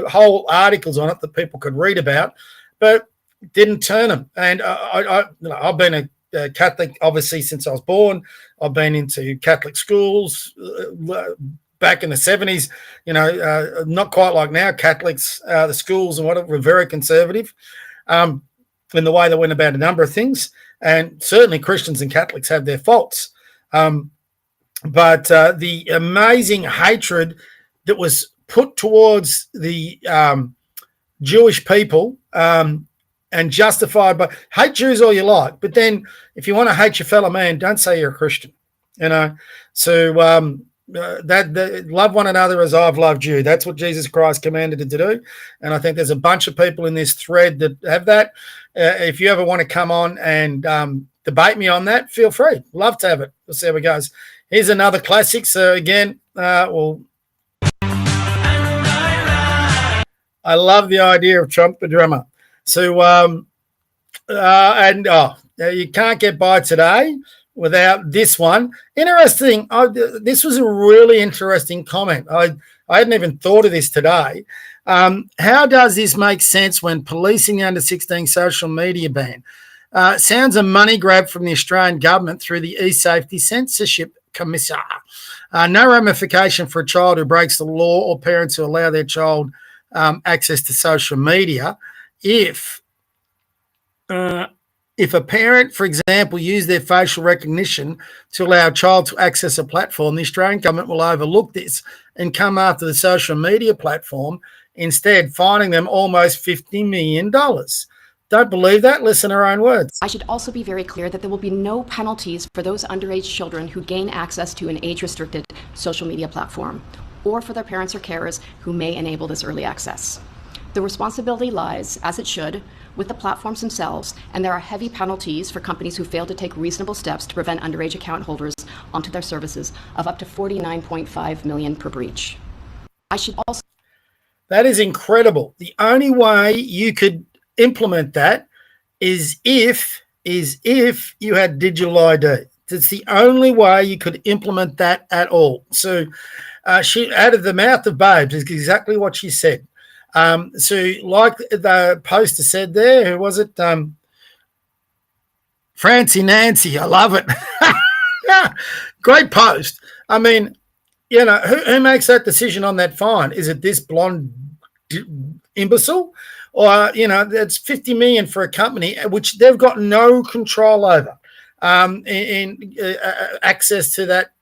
whole articles on it that people could read about, but didn't turn them. And I've been a Catholic, obviously, since I was born. I've been into Catholic schools back in the 70s, not quite like now. Catholics, the schools and whatever, were very conservative in the way they went about a number of things. And certainly Christians and Catholics have their faults. But the amazing hatred that was put towards the Jewish people and justified by hate Jews all you like, but then if you want to hate your fellow man, don't say you're a Christian. So that love one another as I've loved you. That's what Jesus Christ commanded it to do, and I think there's a bunch of people in this thread that have that. If you ever want to come on and debate me on that, feel free. Love to have it. We'll see how it goes. Here's another classic. So again, I love the idea of Trump the drummer. So you can't get by today without this one. Interesting. This was a really interesting comment. I hadn't even thought of this today. How does this make sense when policing the under-16 social media ban? Sounds a money grab from the Australian government through the e-safety censorship commissioner. No ramification for a child who breaks the law or parents who allow their child access to social media. If a parent, for example, use their facial recognition to allow a child to access a platform, the Australian government will overlook this and come after the social media platform, instead fining them almost $50 million. Don't believe that? Listen to her own words. I should also be very clear that there will be no penalties for those underage children who gain access to an age-restricted social media platform, or for their parents or carers who may enable this early access. The responsibility lies, as it should, with the platforms themselves, and there are heavy penalties for companies who fail to take reasonable steps to prevent underage account holders onto their services of up to $49.5 million per breach. I should also... That is incredible. The only way you could implement that is if you had digital ID. It's the only way you could implement that at all. So she, out of the mouth of babes, is exactly what she said. So like the poster said there, who was it? Francie Nancy. I love it. Great post. I mean, who makes that decision on that fine? Is it this blonde imbecile? Or, that's $50 million for a company, which they've got no control over in access to that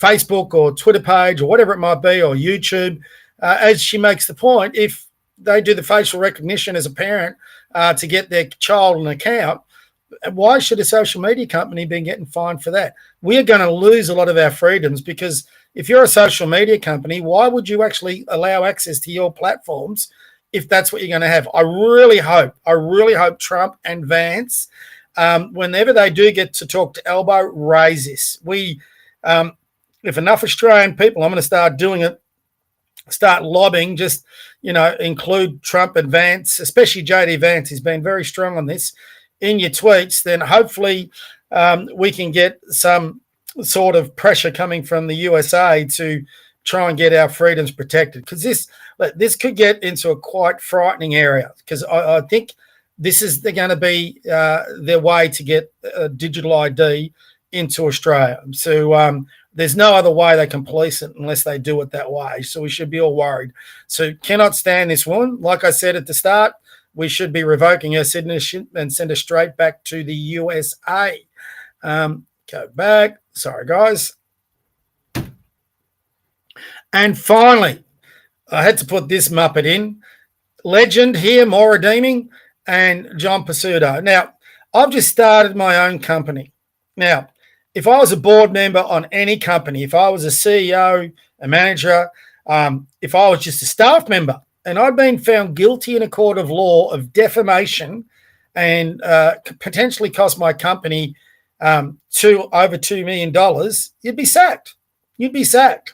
Facebook or Twitter page or whatever it might be, or YouTube. As she makes the point, if they do the facial recognition as a parent to get their child an account, why should a social media company be getting fined for that? We are going to lose a lot of our freedoms, because if you're a social media company, why would you actually allow access to your platforms if that's what you're going to have? I really hope Trump and Vance, whenever they do get to talk to Elbow, raise this. If enough Australian people, I'm going to start doing it, start lobbying, just, include Trump and Vance, especially JD Vance. He's been very strong on this in your tweets. Then hopefully we can get some sort of pressure coming from the USA to try and get our freedoms protected, because this could get into a quite frightening area, because I think this is going to be their way to get digital ID into Australia. So there's no other way they can police it unless they do it that way. So we should be all worried. So cannot stand this woman. Like I said at the start, we should be revoking her citizenship and send her straight back to the USA. Go back. Sorry, guys. And finally, I had to put this Muppet in. Legend here, more redeeming, and John Pizzuto. Now, I've just started my own company. Now, if I was a board member on any company, if I was a CEO, a manager, if I was just a staff member, and I'd been found guilty in a court of law of defamation and potentially cost my company over $2 million, you'd be sacked. You'd be sacked.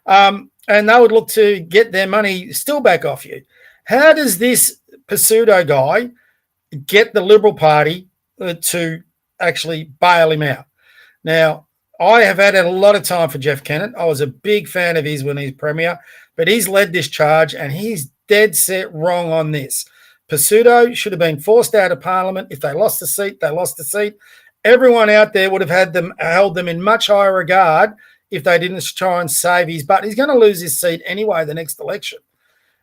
And they would look to get their money still back off you. How does this Pizzuto guy get the Liberal Party to actually bail him out? Now, I have had a lot of time for Jeff Kennett. I was a big fan of his when he's Premier, but he's led this charge and he's dead set wrong on this. Pasuto should have been forced out of Parliament. If they lost the seat, they lost the seat. Everyone out there would have held them in much higher regard if they didn't try and save his butt. He's going to lose his seat anyway the next election.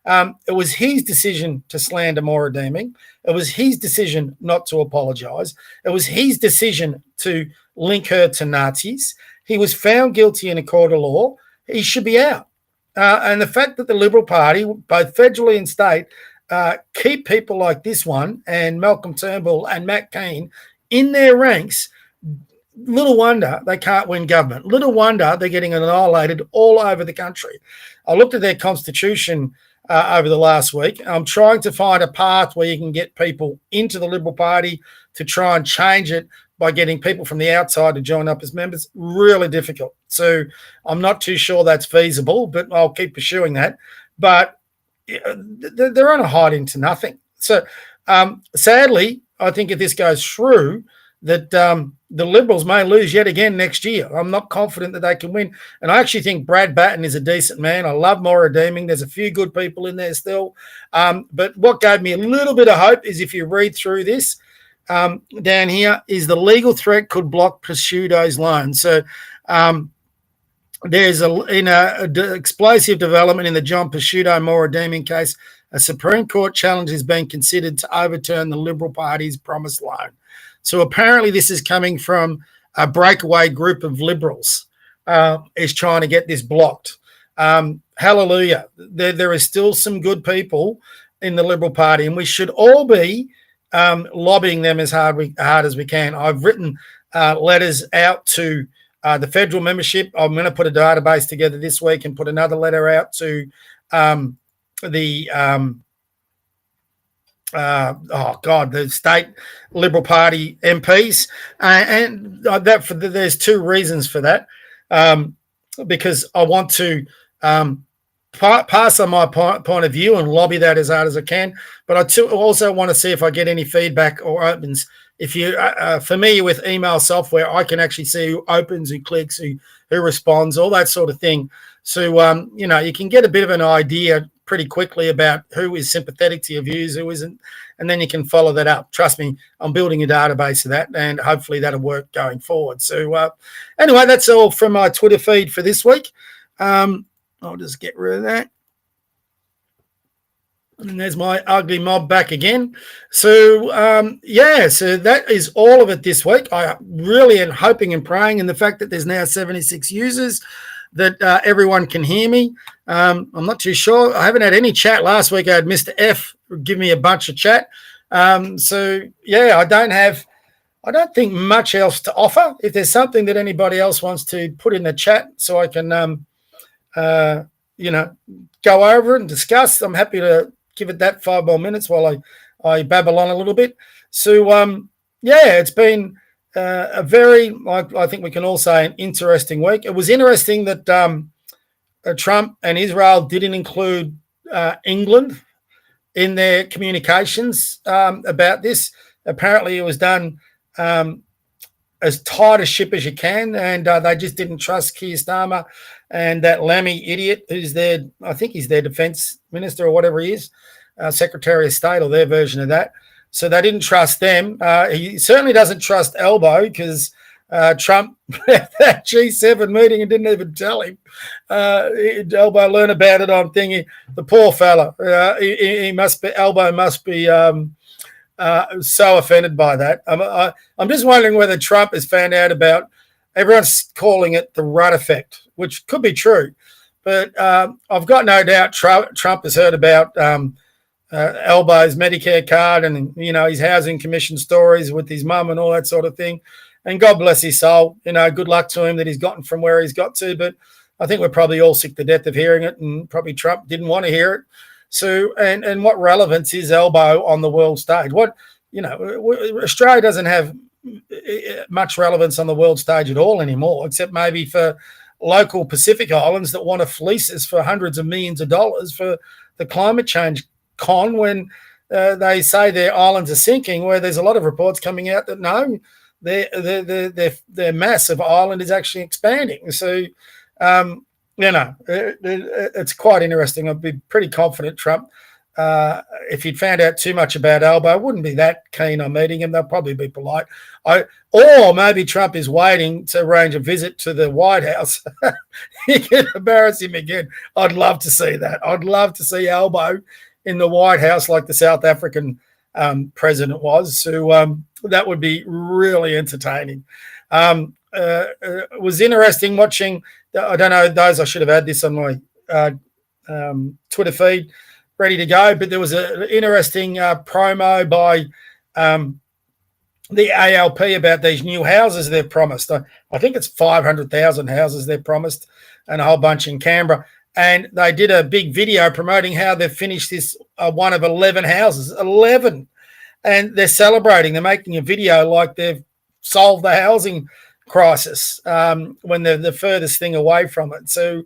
It was his decision to slander Maura Deeming. It was his decision not to apologise. It was his decision to link her to Nazis. He was found guilty in a court of law. He should be out. And the fact that the Liberal Party, both federally and state, keep people like this one and Malcolm Turnbull and Matt Keane in their ranks, little wonder they can't win government. Little wonder they're getting annihilated all over the country. I looked at their constitution over the last week. I'm trying to find a path where you can get people into the Liberal Party to try and change it by getting people from the outside to join up as members. Really difficult. So I'm not too sure that's feasible, but I'll keep pursuing that. But they're on a hide into nothing. So sadly, I think if this goes through, that the Liberals may lose yet again next year. I'm not confident that they can win. And I actually think Brad Batten is a decent man. I love Maura Deeming. There's a few good people in there still. But what gave me a little bit of hope is if you read through this, down here is the legal threat could block Pasuto's loan. So there's explosive development in the John Pasuto Maura Deeming case. A Supreme Court challenge is being considered to overturn the Liberal Party's promised loan. So apparently this is coming from a breakaway group of Liberals is trying to get this blocked. Hallelujah. There is still some good people in the Liberal Party, and we should all be lobbying them as hard as we can. I've written letters out to the federal membership. I'm going to put a database together this week and put another letter out to the state Liberal Party MPs, and there's two reasons for that. Because I want to pass on my point of view and lobby that as hard as I can, but I also want to see if I get any feedback or opens. If you're familiar with email software, I can actually see who opens, who clicks, who responds, all that sort of thing. So, you can get a bit of an idea pretty quickly about who is sympathetic to your views, who isn't, and then you can follow that up. Trust me, I'm building a database of that, and hopefully that'll work going forward. So anyway, that's all from my Twitter feed for this week. I'll just get rid of that. And there's my ugly mob back again. So, so that is all of it this week. I really am hoping and praying in the fact that there's now 76 users that everyone can hear me. I'm not too sure. I haven't had any chat. Last week I had Mr. F give me a bunch of chat. I don't think much else to offer. If there's something that anybody else wants to put in the chat so I can, go over it and discuss, I'm happy to give it that 5 more minutes while I babble on a little bit. So, it's been a very, I think we can all say, an interesting week. It was interesting that Trump and Israel didn't include England in their communications about this. Apparently it was done as tight a ship as you can, and they just didn't trust Keir Starmer and that Lammy idiot who's their, I think he's their defense minister or whatever he is, Secretary of State or their version of that. So they didn't trust them. He certainly doesn't trust Elbow because Trump had that G7 meeting and didn't even tell him. Elbow learned about it on thingy. The poor fella. Elbow must be so offended by that. I'm just wondering whether Trump has found out about, everyone's calling it the Rudd effect, which could be true. But I've got no doubt Trump has heard about Elbow's Medicare card and, his housing commission stories with his mum and all that sort of thing. And God bless his soul. Good luck to him that he's gotten from where he's got to. But I think we're probably all sick to death of hearing it, and probably Trump didn't want to hear it. So, and what relevance is Elbow on the world stage? Australia doesn't have much relevance on the world stage at all anymore, except maybe for local Pacific islands that want to fleece us for hundreds of millions of dollars for the climate change con when they say their islands are sinking, where there's a lot of reports coming out that no, their massive island is actually expanding. So, it's quite interesting. I'd be pretty confident Trump, if he'd found out too much about Albo, I wouldn't be that keen on meeting him. They'll probably be polite. Or maybe Trump is waiting to arrange a visit to the White House. He can embarrass him again. I'd love to see that. I'd love to see Albo in the White House like the South African president was. So that would be really entertaining. It was interesting watching. I don't know those. I should have had this on my Twitter feed ready to go. But there was an interesting promo by the ALP about these new houses they've promised. I think it's 500,000 houses they've promised and a whole bunch in Canberra. And they did a big video promoting how they've finished this one of 11 houses, 11. And they're celebrating. They're making a video like they've solved the housing crisis when they're the furthest thing away from it. So,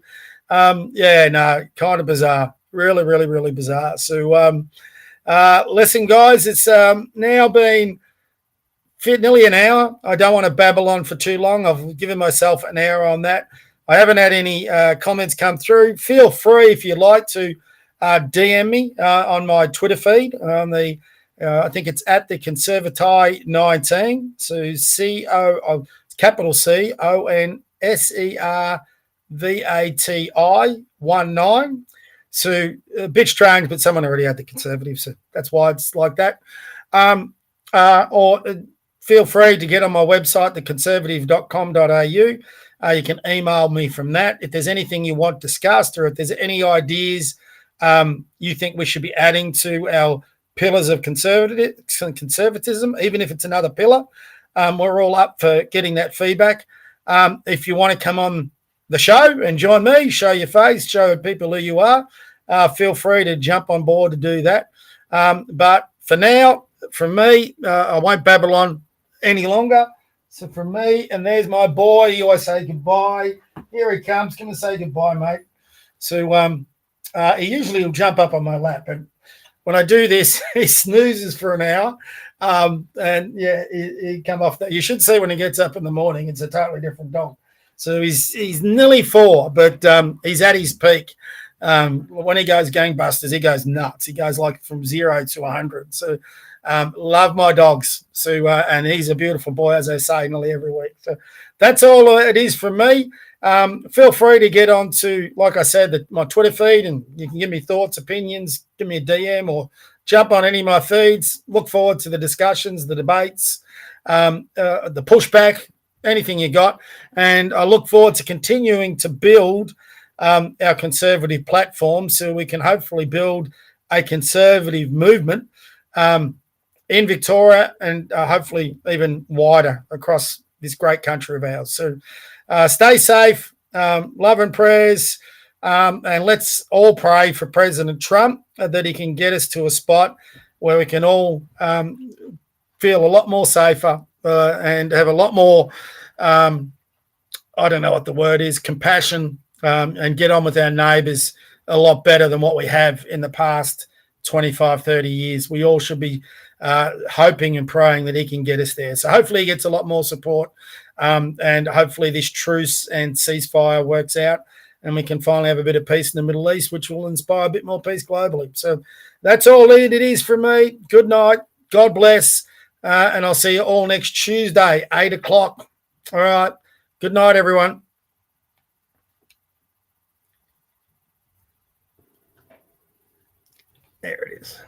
kind of bizarre. Really, really, really bizarre. So, listen, guys, it's now been nearly an hour. I don't want to babble on for too long. I've given myself an hour on that. I haven't had any comments come through. Feel free, if you'd like, to DM me on my Twitter feed. On the, I think it's at the Conservatai 19. So capital CONSERVATI 19. So a bit strange, but someone already had the Conservative, so that's why it's like that. Or feel free to get on my website, theconservative.com.au. You can email me from that. If there's anything you want discussed, or if there's any ideas you think we should be adding to our pillars of conservatism, even if it's another pillar, we're all up for getting that feedback. If you want to come on the show and join me, show your face, show people who you are, feel free to jump on board to do that. But for now, from me, I won't babble on any longer. So from me, and there's my boy, you always say goodbye. Here he comes. Come and say goodbye, mate. So he usually will jump up on my lap, but when I do this, he snoozes for an hour. And yeah, he come off that. You should see when he gets up in the morning. It's a totally different dog. So he's nearly 4, but he's at his peak. When he goes gangbusters, he goes nuts. He goes like from 0 to 100. So love my dogs. So and he's a beautiful boy, as I say, nearly every week. So that's all it is from me. Feel free to get on to, like I said, my Twitter feed, and you can give me thoughts, opinions, give me a DM, or jump on any of my feeds. Look forward to the discussions, the debates, the pushback, anything you got. And I look forward to continuing to build our conservative platform so we can hopefully build a conservative movement in Victoria and hopefully even wider across this great country of ours. So stay safe, love and prayers, and let's all pray for President Trump that he can get us to a spot where we can all feel a lot more safer and have a lot more, I don't know what the word is, compassion, and get on with our neighbours a lot better than what we have in the past 25, 30 years. We all should be hoping and praying that he can get us there. So hopefully he gets a lot more support, and hopefully this truce and ceasefire works out and we can finally have a bit of peace in the Middle East, which will inspire a bit more peace globally. So that's all it is from me. Good night. God bless. And I'll see you all next Tuesday, 8 o'clock. All right. Good night, everyone. There it is.